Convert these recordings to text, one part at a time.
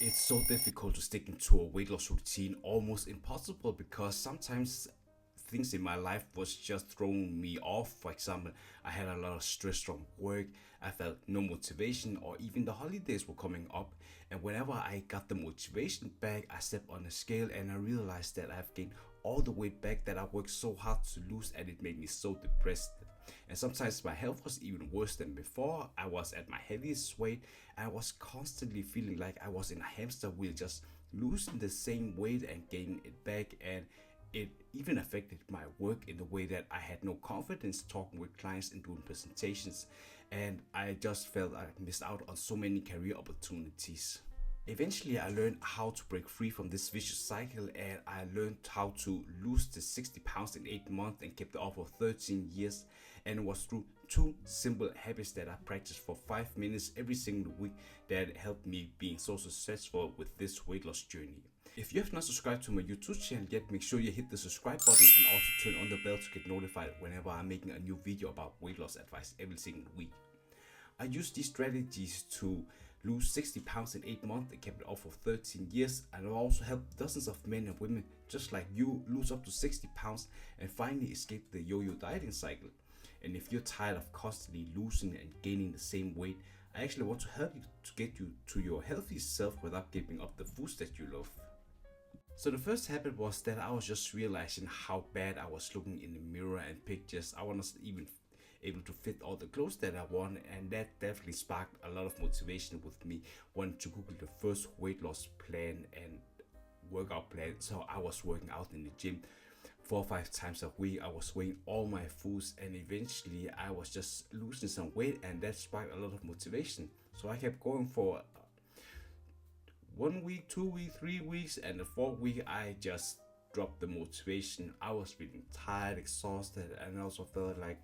It's so difficult to stick into a weight loss routine, almost impossible, because sometimes things in my life was just throwing me off. For example, I had a lot of stress from work, I felt no motivation, or even the holidays were coming up. And whenever I got the motivation back, I stepped on the scale and I realized that I've gained all the weight back that I worked so hard to lose, and it made me so depressed. And sometimes my health was even worse than before. I was at my heaviest weight. I was constantly feeling like I was in a hamster wheel, just losing the same weight and gaining it back. And it even affected my work in the way that I had no confidence talking with clients and doing presentations. And I just felt I missed out on so many career opportunities. Eventually, I learned how to break free from this vicious cycle, and I learned how to lose the 60 pounds in 8 months and kept it off for 13 years. And it was through two simple habits that I practiced for 5 minutes every single week that helped me being so successful with this weight loss journey. If you have not subscribed to my YouTube channel yet, make sure you hit the subscribe button and also turn on the bell to get notified whenever I'm making a new video about weight loss advice every single week. I used these strategies to lose 60 pounds in 8 months and kept it off for 13 years, and I've also helped dozens of men and women just like you lose up to 60 pounds and finally escape the yo-yo dieting cycle. And if you're tired of constantly losing and gaining the same weight, I actually want to help you to get you to your healthy self without giving up the foods that you love. So the first habit was that I was just realizing how bad I was looking in the mirror and pictures. I wasn't even able to fit all the clothes that I want, and that definitely sparked a lot of motivation with me wanting to Google the first weight loss plan and workout plan. So I was working out in the gym 4 or 5 times a week. I was weighing all my foods, and eventually I was just losing some weight, and that sparked a lot of motivation. So I kept going for 1 week, 2 weeks, 3 weeks, and the fourth week I just dropped the motivation. I was feeling tired, exhausted, and also felt like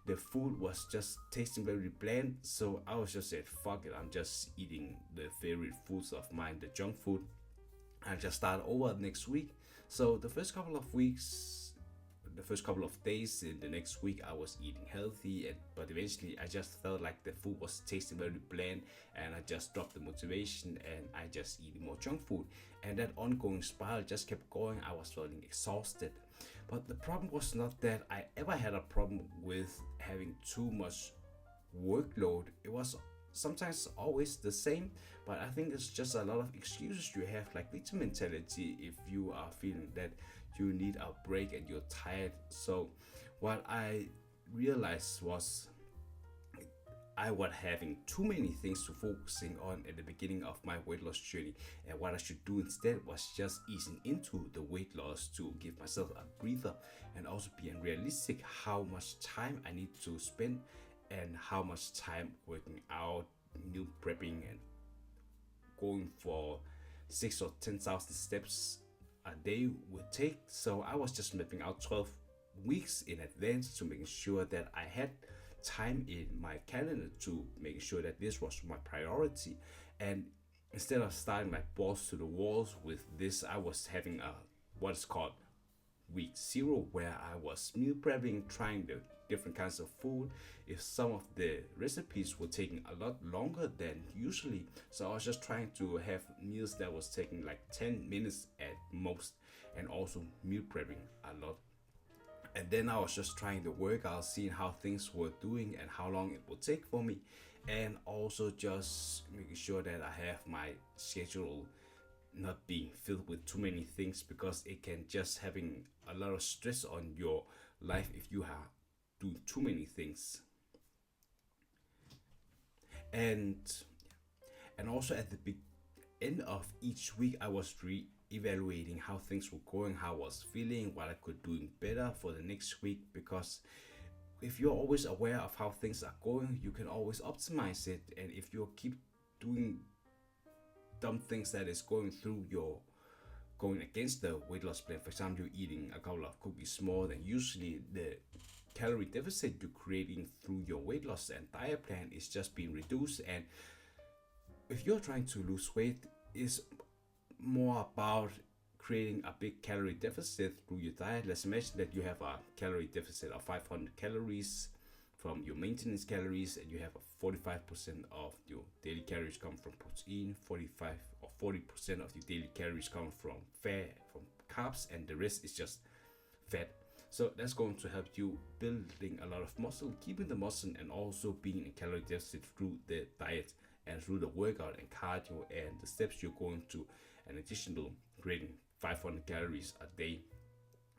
the food was just tasting very bland. So I was just said, fuck it, I'm just eating the favorite foods of mine, the junk food. I just start over next week. So the first couple of days in the next week, I was eating healthy, but eventually I just felt like the food was tasting very bland, and I just dropped the motivation and I just eating more junk food. And that ongoing spiral just kept going. I was feeling exhausted. But the problem was not that I ever had a problem with having too much workload. It was sometimes always the same, but I think it's just a lot of excuses you have, like victim mentality, if you are feeling that you need a break and you're tired. So what I realized was I was having too many things to focusing on at the beginning of my weight loss journey, and what I should do instead was just easing into the weight loss to give myself a breather and also being realistic how much time I need to spend and how much time working out, meal prepping, and going for 6 or 10,000 steps a day would take. So I was just mapping out 12 weeks in advance to making sure that I had time in my calendar to make sure that this was my priority. And instead of starting like balls to the walls with this, I was having a what's called week zero, where I was meal prepping, trying the different kinds of food. If some of the recipes were taking a lot longer than usually, so I was just trying to have meals that was taking like 10 minutes at most, and also meal prepping a lot. And then I was just trying to work out, seeing how things were doing and how long it would take for me, and also just making sure that I have my schedule not being filled with too many things, because it can just having a lot of stress on your life if you have doing too many things. And and also at the end of each week, I was re-evaluating how things were going, how I was feeling, what I could do better for the next week. Because if you're always aware of how things are going, you can always optimize it. And if you keep doing dumb things that is going against the weight loss plan, for example, you're eating a couple of cookies more than usually, the calorie deficit you're creating through your weight loss and diet plan is just being reduced. And if you're trying to lose weight, it's more about creating a big calorie deficit through your diet. Let's imagine that you have a calorie deficit of 500 calories from your maintenance calories, and you have a 45% of your daily calories come from protein, 45 or 40% of your daily calories come from fat, from carbs, and the rest is just fat. So that's going to help you building a lot of muscle, keeping the muscle, and also being in calorie deficit through the diet and through the workout and cardio and the steps you're going to, an additional creating 500 calories a day.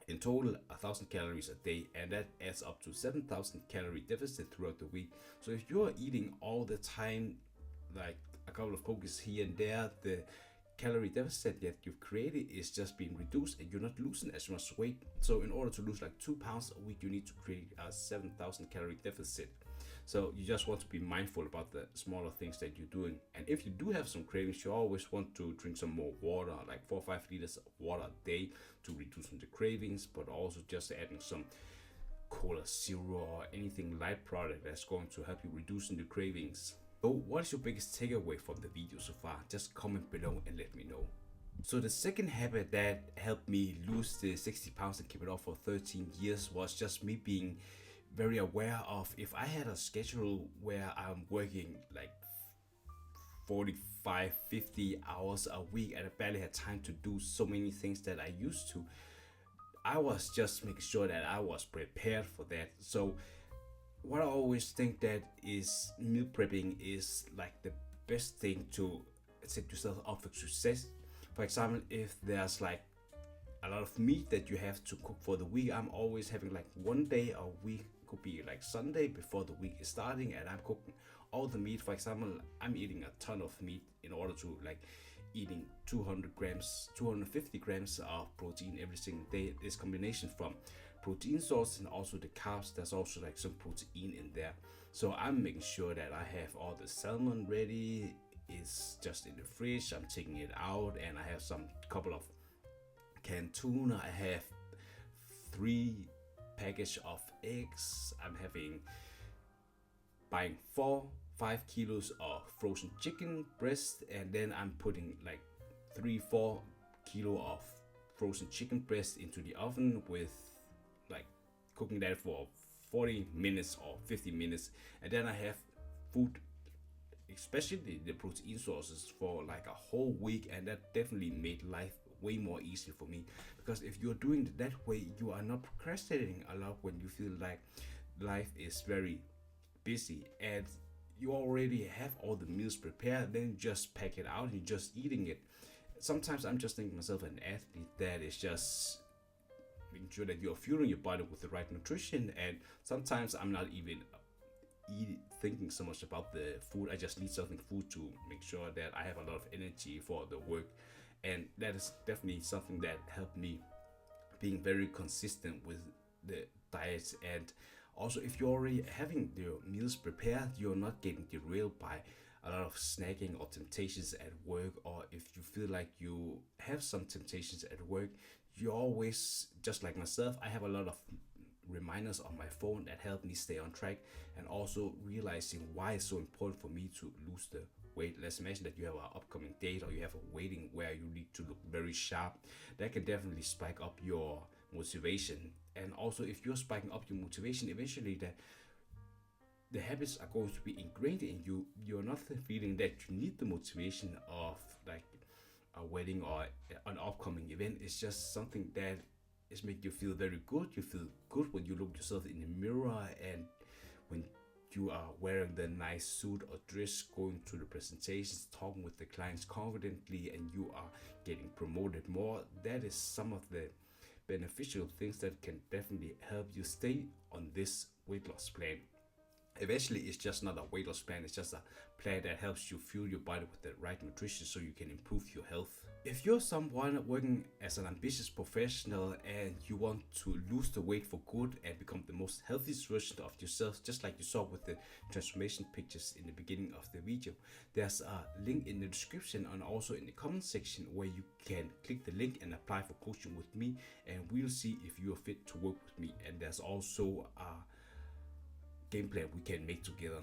In total, 1,000 calories a day, and that adds up to 7,000 calorie deficit throughout the week. So if you're eating all the time, like a couple of cookies here and there, the calorie deficit that you've created is just being reduced and you're not losing as much weight. So in order to lose like 2 pounds a week, you need to create a 7,000 calorie deficit. So you just want to be mindful about the smaller things that you're doing. And if you do have some cravings, you always want to drink some more water, like 4 or 5 liters of water a day to reduce the cravings, but also just adding some cola zero or anything light product that's going to help you reducing the cravings. So what is your biggest takeaway from the video so far? Just comment below and let me know. So the second habit that helped me lose the 60 pounds and keep it off for 13 years was just me being very aware of, if I had a schedule where I'm working like 45, 50 hours a week and I barely had time to do so many things that I used to, I was just making sure that I was prepared for that. So what I always think that is meal prepping is like the best thing to set yourself up for success. For example, if there's like a lot of meat that you have to cook for the week, I'm always having like one day a week, could be like Sunday before the week is starting, and I'm cooking all the meat. For example, I'm eating a ton of meat in order to like eating 200 grams, 250 grams of protein every single day. This combination from protein source and also the carbs, there's also like some protein in there. So I'm making sure that I have all the salmon ready, it's just in the fridge, I'm taking it out, and I have some couple of canned tuna, I have 3 package of eggs, I'm buying 4-5 kilos of frozen chicken breast, and then I'm putting like 3-4 kilo of frozen chicken breast into the oven with like cooking that for 40 minutes or 50 minutes, and then I have food, especially the protein sources, for like a whole week, and that definitely made life way more easy for me, because if you're doing it that way, you are not procrastinating a lot when you feel like life is very busy and you already have all the meals prepared. Then just pack it out and you're just eating it. Sometimes I'm just thinking myself an athlete that is just making sure that you're fueling your body with the right nutrition, and sometimes I'm not even thinking so much about the food. I just need something food to make sure that I have a lot of energy for the work. And that is definitely something that helped me being very consistent with the diets. And also, if you're already having your meals prepared, you're not getting derailed by a lot of snacking or temptations at work. Or if you feel like you have some temptations at work, you always, just like myself, I have a lot of reminders on my phone that help me stay on track, and also realizing why it's so important for me to lose the weight. Let's imagine that you have an upcoming date or you have a wedding where you need to look very sharp. That can definitely spike up your motivation. And also, if you're spiking up your motivation, eventually the habits are going to be ingrained in you. You're not feeling that you need the motivation of like a wedding or an upcoming event. It's just something that is make you feel very good. You feel good when you look yourself in the mirror, and when you are wearing the nice suit or dress, going to the presentations, talking with the clients confidently, and you are getting promoted more. That is some of the beneficial things that can definitely help you stay on this weight loss plan. Eventually, it's just not a weight loss plan, it's just a plan that helps you fuel your body with the right nutrition so you can improve your health. If you're someone working as an ambitious professional and you want to lose the weight for good and become the most healthiest version of yourself, just like you saw with the transformation pictures in the beginning of the video, there's a link in the description and also in the comment section where you can click the link and apply for coaching with me, and we'll see if you're fit to work with me. And there's also a game plan we can make together.